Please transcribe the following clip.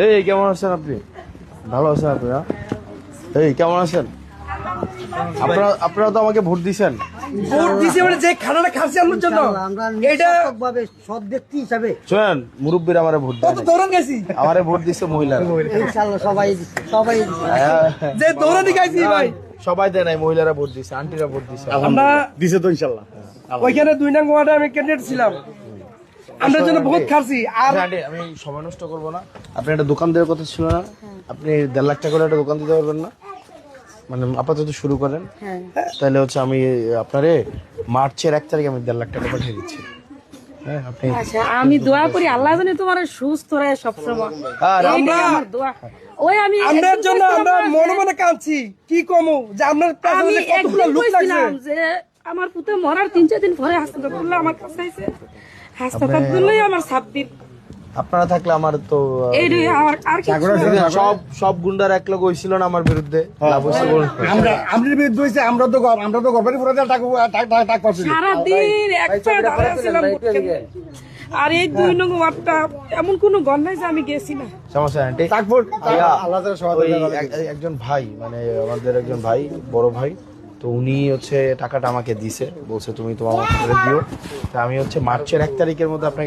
এই কেমন আছেন আপনি? ভালো আছেন আপনি? এই কেমন আছেন? আপনারা তো আমাকে ভোট দিয়েছেন। ভোট দিছি মানে যে খানাটা খাচ্ছি আমার জন্য এটা ভাবে সব ব্যক্তি হিসাবে শোনেন, মুরব্বীরা আমারে ভোট দেয় কত দৌড়ান গেছি, আমারে ভোট দিচ্ছে মহিলারা। ইনশাআল্লাহ সবাই যে দৌড়ানি গাইছি ভাই সবাই দেয় নাই, মহিলারা ভোট দিচ্ছে, আন্টিরা ভোট দিচ্ছে। আমরা দিছে তো ইনশাআল্লাহ। ওইখানে 2 নং ওয়ার্ডে আমি ক্যান্ডিডেট ছিলাম, আমরা জন্য বহুত খাচ্ছি। আর আন্টি, আমি সময় নষ্ট করবো না। আপনি একটা দোকান দেওয়ার কথা ছিল না? আপনি 1.5 লাখ টাকা করে একটা দোকান দিতে পারবেন না? মানে আপাতত শুরু করেন, তাহলে হচ্ছে আমি আপনারে মার্চের 1 তারিখে আমি 1.5 লাখ টাকা পাঠিয়ে দিচ্ছি। হ্যাঁ, আপনি আচ্ছা, আমি দোয়া করি আল্লাহ জানে তোমার সুস্থ রাখে সবসময়। এইটাই আমার দোয়া। ওই আমি আমরার জন্য আমরা মনে মনে কাঁদছি, কি কমু যে আপনার আমি পেছনে কতগুলো একদিন লোক লাগছে। কইছিলাম যে আমার পুতে মরার 3-4 দিন পরে হাসপাতালে আমার কাছে আইছে, হাসপাতালগুলোই আমার 7 দিন। আপনারা থাকলে আমার তো এইটাই আমার আর কিছু না। সব গুন্ডার এক লোক হয়েছিল না আমার বিরুদ্ধে, লাভ হয়েছে বলুন। আমরা বিরুদ্ধে হইছে, আমরা তো গর্বারি পুরো টাক পাচ্ছি। সারাদিন একটা দাঁড়ায় ছিলাম আর এই 2 নং ওয়ার্ডটা এমন কোনো গণ নাই যে আমি গেছি না। সমস্যা আন্টি। আল্লাহ তাআলা সহায়তা ওই একজন ভাই, মানে আমাদের একজন ভাই, বড় ভাই, তো উনি হচ্ছে টাকাটা আমাকে দিছে, বলছে তুমি তোমার মতো করে দিও। তা আমি হচ্ছে মার্চের 1 তারিখের মধ্যে আপনাকে